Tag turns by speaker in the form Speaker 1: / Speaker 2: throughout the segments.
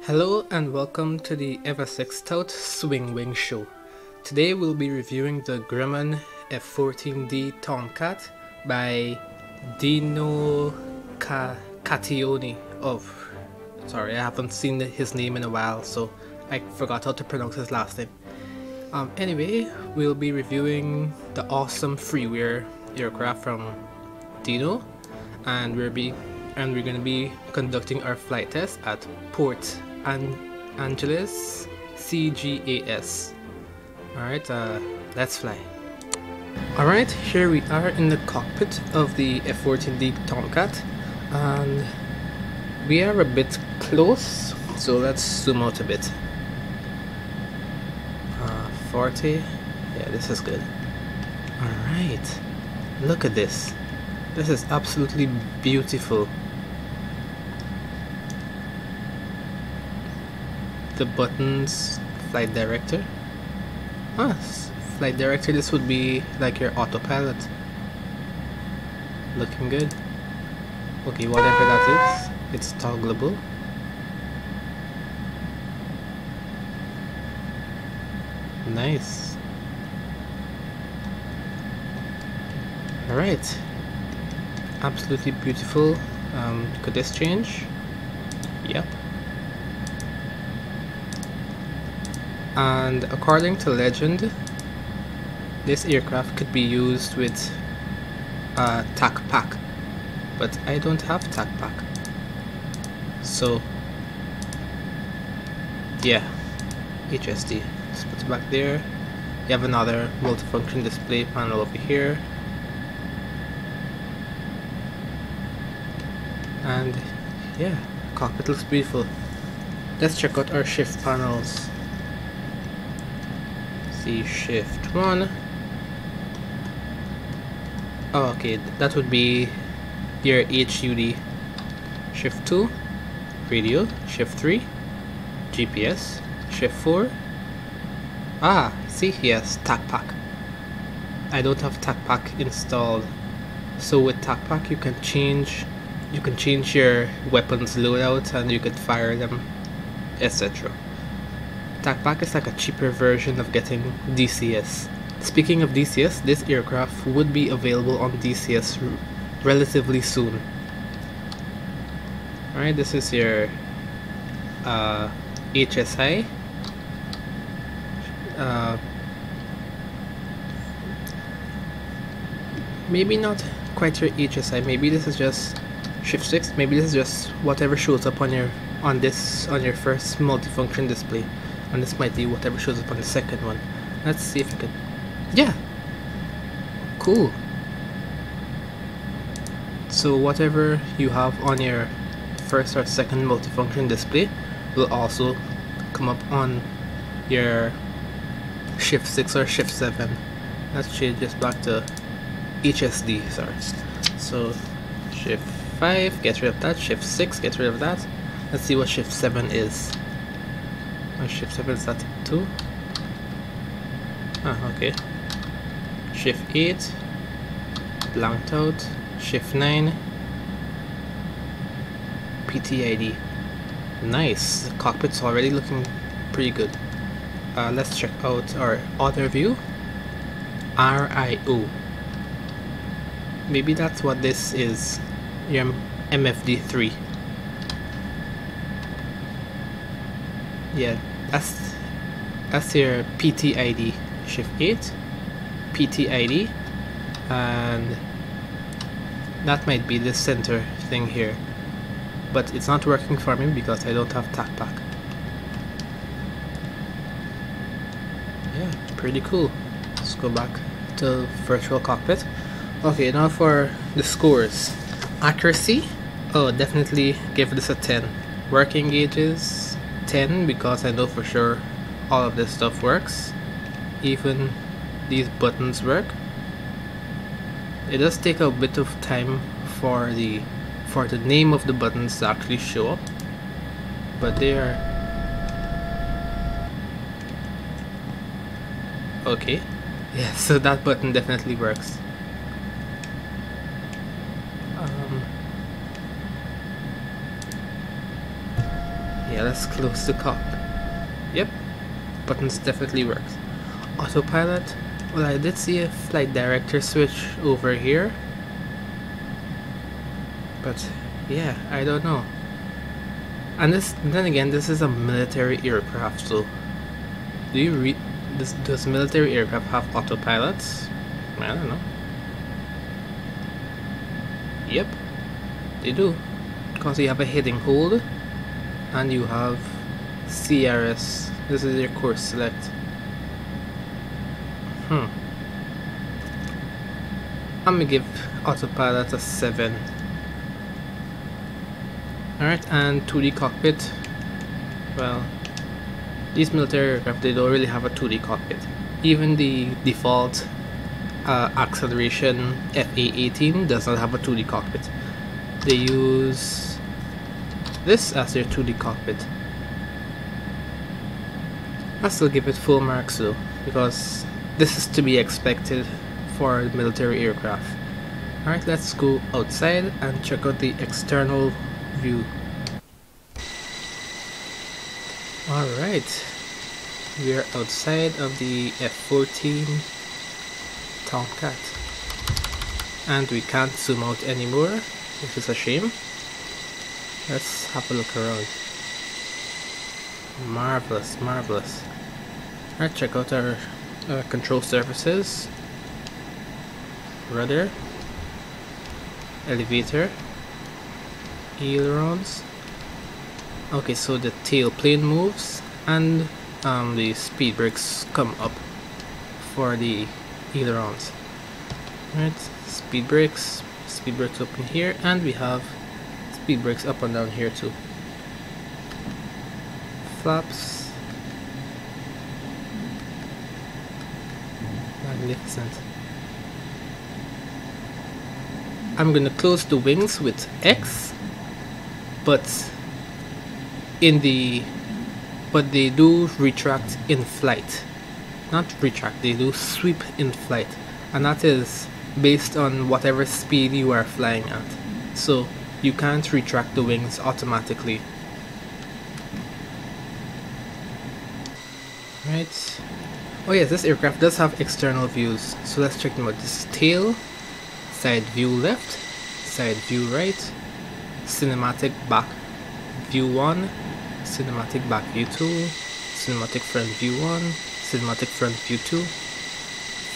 Speaker 1: Hello and welcome to the FSXTout Swing Wing Show. Today we'll be reviewing the Grumman F-14D Tomcat by Dino Cattaneo sorry, I haven't seen his name in a while, so I forgot how to pronounce his last name. Anyway, we'll be reviewing the awesome freeware aircraft from Dino, and we're going to be conducting our flight test at Port Angeles CGAS. Alright, let's fly. Alright, here we are in the cockpit of the F-14D Tomcat, and we are a bit close, so let's zoom out a bit. 40, yeah, this is good. Alright, look at this. This is absolutely beautiful. The buttons, flight director. Flight director, this would be like your autopilot. Looking good. Okay, whatever that is, it's toggleable. Nice. Alright. Absolutely beautiful. Could this change? Yep. And according to legend, this aircraft could be used with TAC pack, but I don't have TAC pack, so yeah, HSD. Let's put it back there. You have another multifunction display panel over here, and yeah, cockpit looks beautiful. Let's check out our shift panels. Shift 1. Oh, okay, that would be your HUD. Shift 2, radio. Shift 3, GPS. Shift 4. See, yes, TAC pack. I don't have TAC pack installed, so with TAC pack you can change your weapons loadout and you could fire them, etc. TAC pack is like a cheaper version of getting DCS. Speaking of DCS, this aircraft would be available on DCS relatively soon. Alright, this is your HSI. Maybe not quite your HSI, maybe this is just Shift 6, maybe this is just whatever shows up on your first multifunction display. And this might be whatever shows up on the second one. Let's see if we can. Yeah, cool. So whatever you have on your first or second multifunction display will also come up on your Shift 6 or Shift 7. Let's change this back to HSD, sorry. So Shift 5, get rid of that. Shift 6, get rid of that. Let's see what Shift 7 is. Shift 7 is that 2? Okay. Shift 8, blanked out. Shift 9, PTID. Nice, the cockpit's already looking pretty good. Let's check out our other view. RIO. Maybe that's what this is. Your MFD3. Yeah, that's your PTID. Shift 8, PTID, and that might be the center thing here, but it's not working for me because I don't have TAC pack. Yeah, pretty cool. Let's go back to virtual cockpit. Okay, now for the scores. Accuracy, oh, definitely give this a 10. Working gauges, 10, because I know for sure all of this stuff works. Even these buttons work. It does take a bit of time for the name of the buttons to actually show up, but they are okay. Yeah, so that button definitely works. Yeah, let's close the cockpit. Yep, buttons definitely worked. Autopilot, well, I did see a flight director switch over here, but yeah, I don't know. And then again, this is a military aircraft, so does military aircraft have autopilots? I don't know. Yep, they do, because you have a heading hold and you have CRS. This is your course select. I'm gonna give autopilot a 7. Alright, and 2D cockpit. Well, these military aircraft, they don't really have a 2D cockpit. Even the default acceleration FA-18 does not have a 2D cockpit. They use this as their 2D cockpit. I still give it full marks though, because this is to be expected for military aircraft. Alright, let's go outside and check out the external view. Alright, we are outside of the F-14 Tomcat, and we can't zoom out anymore, which is a shame. Let's have a look around. Marvelous, marvelous. Alright, check out our control surfaces. Rudder, elevator, ailerons. Okay, so the tail plane moves and the speed brakes come up for the ailerons. Right, speed brakes up in here, and we have speed brakes up and down here too. Flaps, magnificent. I'm gonna close the wings with X, but they do retract in flight. Not retract, they do sweep in flight, and that is based on whatever speed you are flying at. So you can't retract the wings automatically. Right. Oh yes, this aircraft does have external views, so let's check them out. This is tail, side view left, side view right, cinematic back view 1, cinematic back view 2, cinematic front view 1, cinematic front view 2,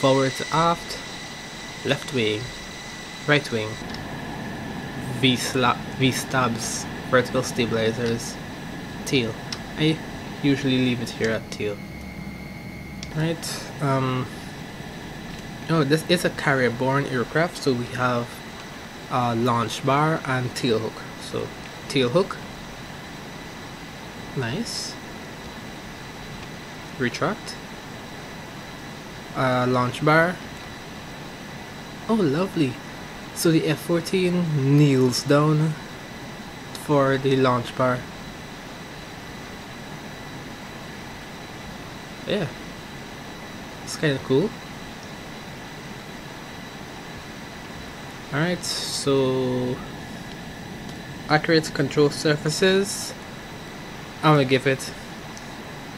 Speaker 1: forward to aft, left wing, right wing, V-stabs, vertical stabilizers, tail. I usually leave it here at tail. Right, oh, this is a carrier-borne aircraft, so we have a launch bar and tail hook. So, tail hook, nice, retract, launch bar, oh lovely. So the F-14 kneels down for the launch bar. Yeah, it's kind of cool. Alright, so accurate control surfaces, I'm gonna give it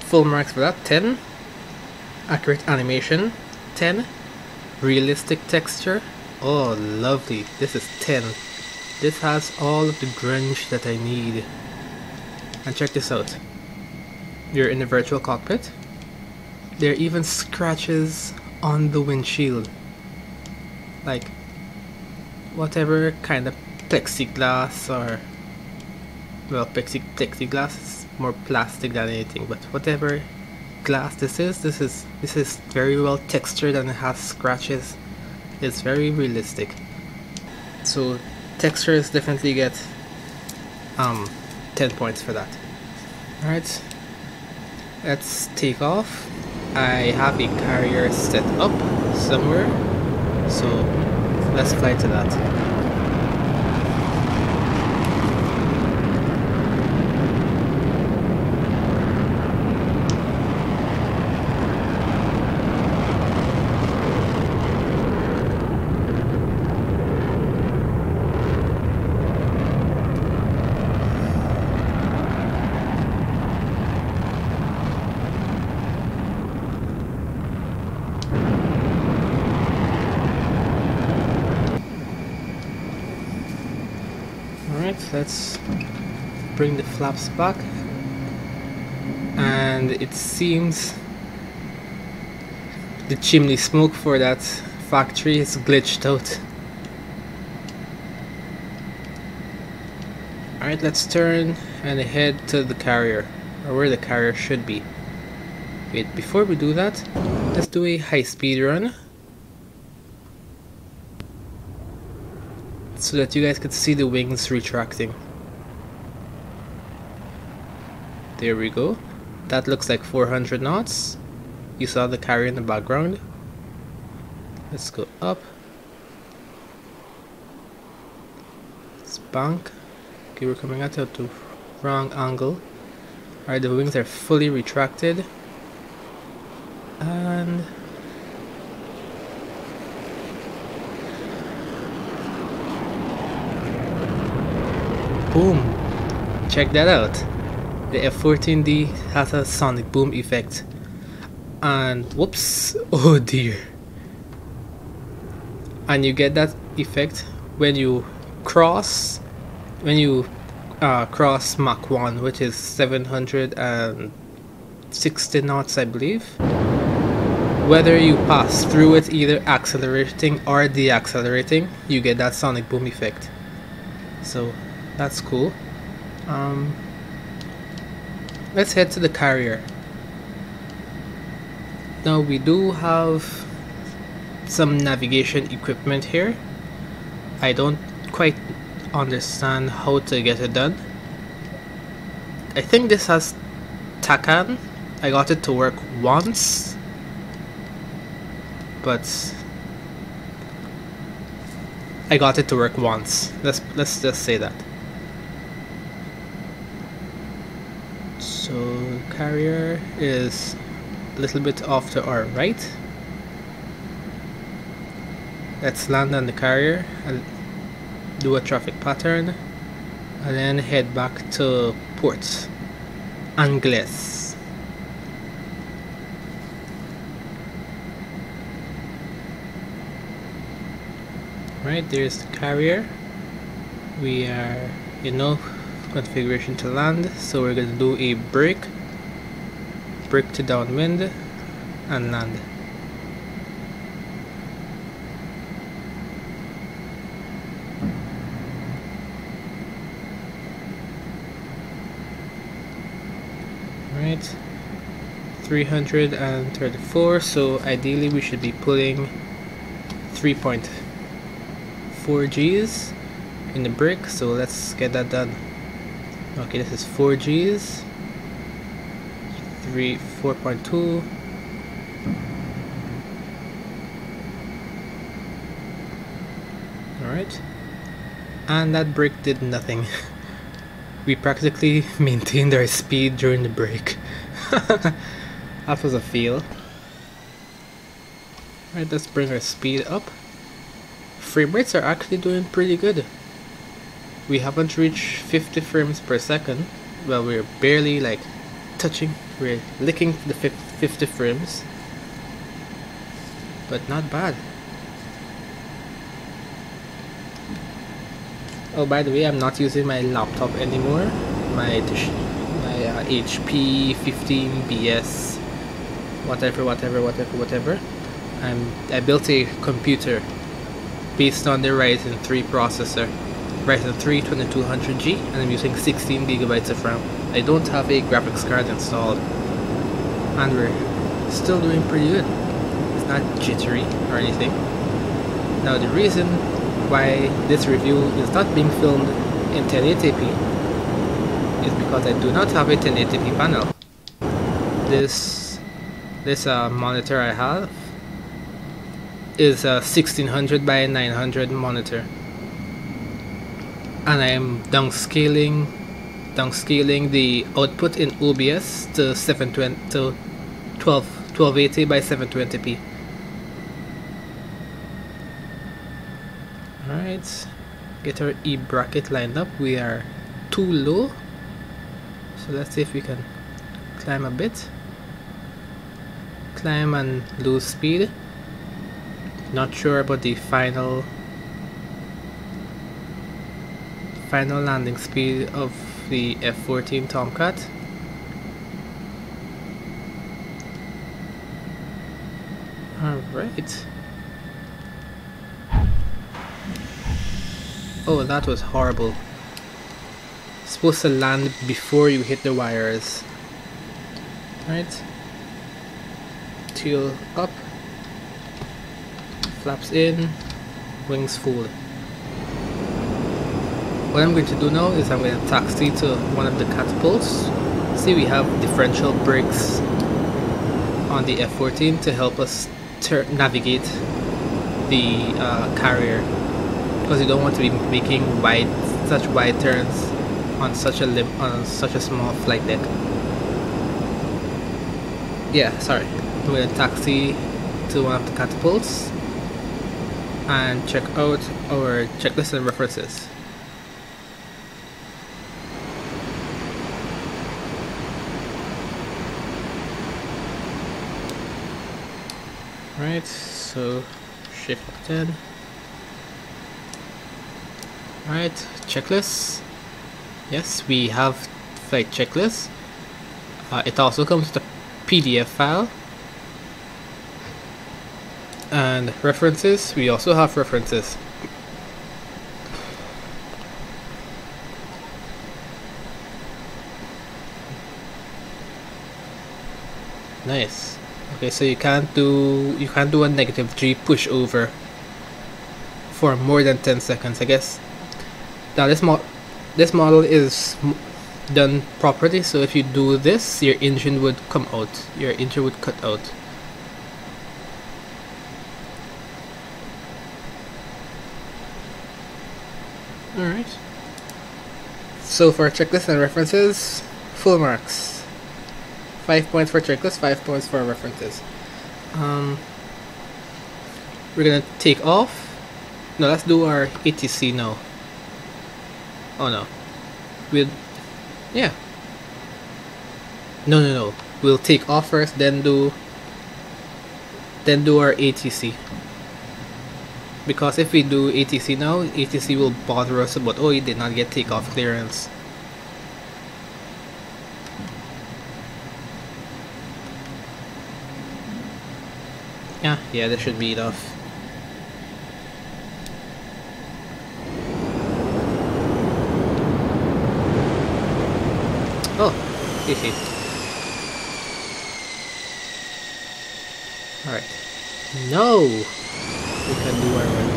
Speaker 1: full marks for that, 10. Accurate animation, 10. Realistic texture, oh lovely, this is 10. This has all of the grunge that I need. And check this out, you're in the virtual cockpit. There are even scratches on the windshield, like whatever kind of plexiglass, or well, plexiglass is more plastic than anything, but whatever glass this is very well textured and it has scratches. It's very realistic. So textures definitely get 10 points for that. Alright, let's take off. I have a carrier set up somewhere, so let's fly to that. let's bring the flaps back, and it seems the chimney smoke for that factory is glitched out. Alright, let's turn and head to the carrier, or where the carrier should be. Wait, before we do that, let's do a high-speed run so that you guys could see the wings retracting. There we go. That looks like 400 knots. You saw the carrier in the background. Let's go up. Let's bank. Okay, we're coming at the wrong angle. Alright, the wings are fully retracted. And boom! Check that out. The F-14D has a sonic boom effect. And whoops! Oh dear! And you get that effect when you cross Mach 1, which is 760 knots, I believe. Whether you pass through it either accelerating or deaccelerating, you get that sonic boom effect. So that's cool. Let's head to the carrier. Now we do have some navigation equipment here. I don't quite understand how to get it done. I think this has TACAN. I got it to work once, but I got it to work once. Let's just say that. So carrier is a little bit off to our right. Let's land on the carrier and do a traffic pattern, and then head back to Port Angeles. Right, there's the carrier. We are in no configuration to land, so we're going to do a brake to downwind and land. Right, 334, so ideally we should be pulling 3.4 G's in the brake, so let's get that done. Okay, this is 4 G's, 4.2. Alright, and that brake did nothing. We practically maintained our speed during the break. That was a fail. Alright, let's bring our speed up. Frame rates are actually doing pretty good. We haven't reached 50 frames per second. Well, we're barely like touching, we're licking the 50 frames. But not bad. Oh, by the way, I'm not using my laptop anymore. My HP 15BS, whatever. I built a computer based on the Ryzen 3 processor, Ryzen 3 2200G, and I'm using 16 gigabytes of RAM. I don't have a graphics card installed, and we're still doing pretty good. It's not jittery or anything. Now the reason why this review is not being filmed in 1080p is because I do not have a 1080p panel. This monitor I have is a 1600 by 900 monitor, and I am downscaling the output in OBS to 1280 by 720p. Alright, get our E bracket lined up. We are too low, so let's see if we can climb a bit. Climb and lose speed. Not sure about the final final landing speed of the F-14 Tomcat. Alright. Oh, that was horrible. Supposed to land before you hit the wires. Right. Tail up. Flaps in. Wings full. What I'm going to do now is I'm going to taxi to one of the catapults. See, we have differential brakes on the F-14 to help us navigate the carrier, because you don't want to be making such wide turns on such a small flight deck. Yeah, sorry. I'm going to taxi to one of the catapults and check out our checklist and references. Right, so shift 10. Right, checklist. Yes, we have flight checklist. It also comes with a PDF file. And references, we also have references. Nice. Okay, so you can't do a -G pushover for more than 10 seconds, I guess. Now this model is done properly, so if you do this, your engine would come out. Your engine would cut out. Alright. So for checklist and references, full marks. 5 points for checklist, 5 points for references. We're gonna take off. No, let's do our ATC now. Oh no. Yeah. No. We'll take off first, then do our ATC. Because if we do ATC now, ATC will bother us about, oh, you did not get takeoff clearance. Yeah, that should be enough. Oh, easy. Alright. No! We can do our run.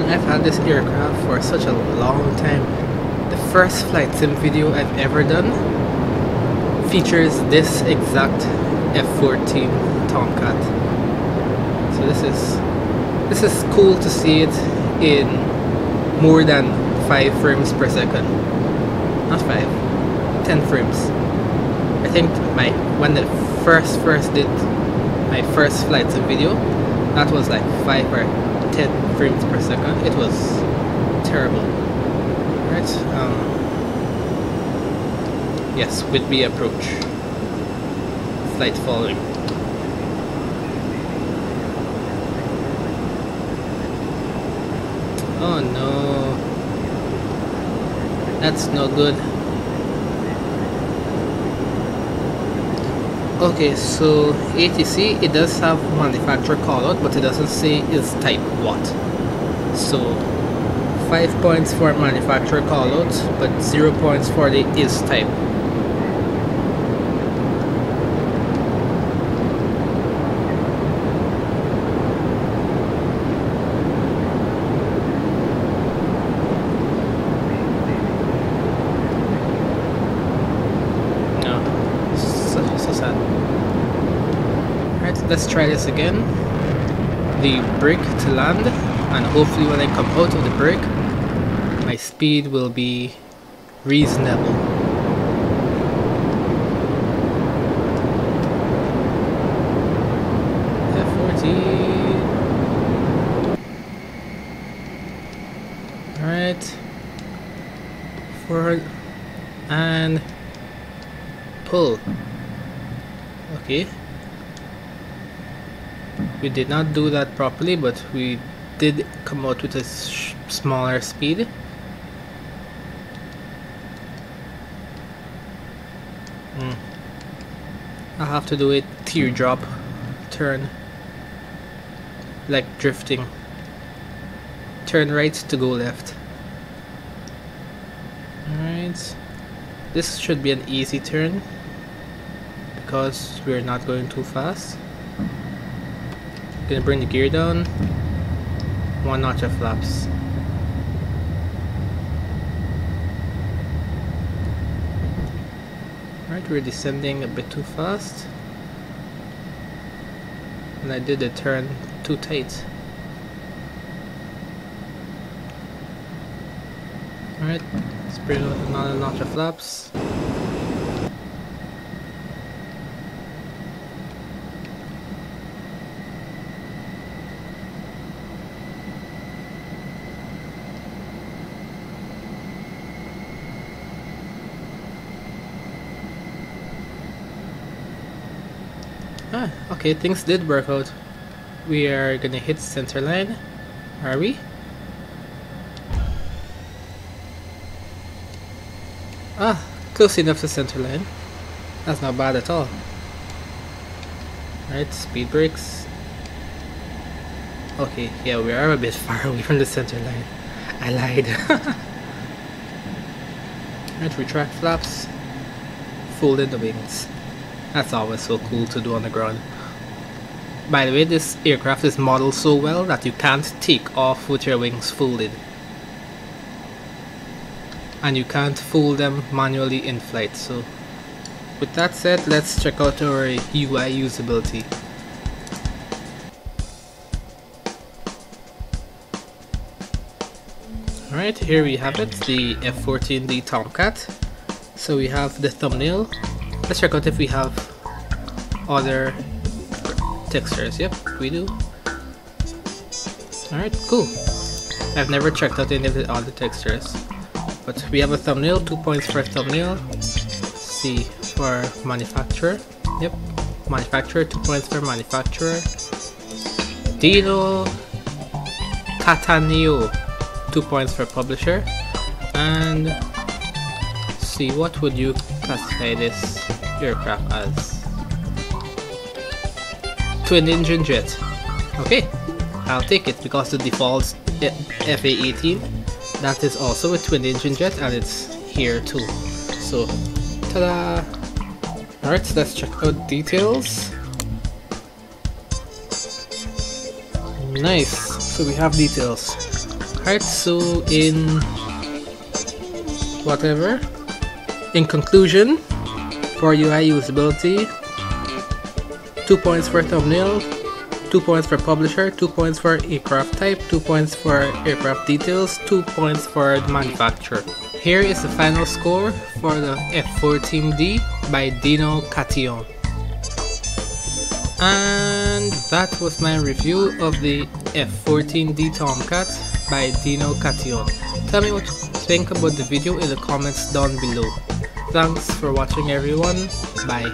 Speaker 1: I've had this aircraft for such a long time. The first flight sim video I've ever done features this exact F-14 Tomcat. So this is cool to see it in more than 5 frames per second. Not 5, 10 frames. I think when I first did my first flight sim video, that was like 5 or 10 frames per second. It was terrible. Right? Yes, with the approach. Flight following. Oh no. That's no good. Okay, so ATC, it does have manufacturer callout, but it doesn't say is type what. So 5 points for manufacturer callout, but 0 points for the is type. Let's try this again. The brake to land, and hopefully when I come out of the brake, my speed will be reasonable. F-14. Alright. Forward and pull. Okay. We did not do that properly, but we did come out with a smaller speed. I'll have to do a teardrop turn, like drifting. Turn right to go left. Alright, this should be an easy turn because we're not going too fast. Gonna bring the gear down, 1 notch of flaps. Alright, we're descending a bit too fast, and I did the turn too tight. Alright, let's bring out another notch of flaps. Okay, things did work out. We are gonna hit center line. Are we? Close enough to center line. That's not bad at all. Alright, speed brakes. Okay, yeah, we are a bit far away from the center line. I lied. Alright, retract flaps. Fold in the wings. That's always so cool to do on the ground. By the way, this aircraft is modeled so well that you can't take off with your wings folded. And you can't fold them manually in flight. So with that said, let's check out our UI usability. Alright, here we have it, the F-14D Tomcat. So we have the thumbnail. Let's check out if we have other textures. Yep, we do. Alright, cool. I've never checked out any of the other textures. But we have a thumbnail, 2 points for thumbnail. C for manufacturer. Yep, manufacturer, 2 points for manufacturer. Dino Cattaneo, 2 points for publisher. And see, what would you classify this aircraft as? Twin engine jet. Okay, I'll take it because the default FA-18, that is also a twin engine jet, and it's here too. So, ta-da! Alright, so let's check out details. Nice, so we have details. Alright, so in conclusion, for UI usability, 2 points for thumbnail, 2 points for publisher, 2 points for aircraft type, 2 points for aircraft details, 2 points for the manufacturer. Here is the final score for the F-14D by Dino Cattaneo. And that was my review of the F-14D Tomcat by Dino Cattaneo. Tell me what you think about the video in the comments down below. Thanks for watching everyone, bye.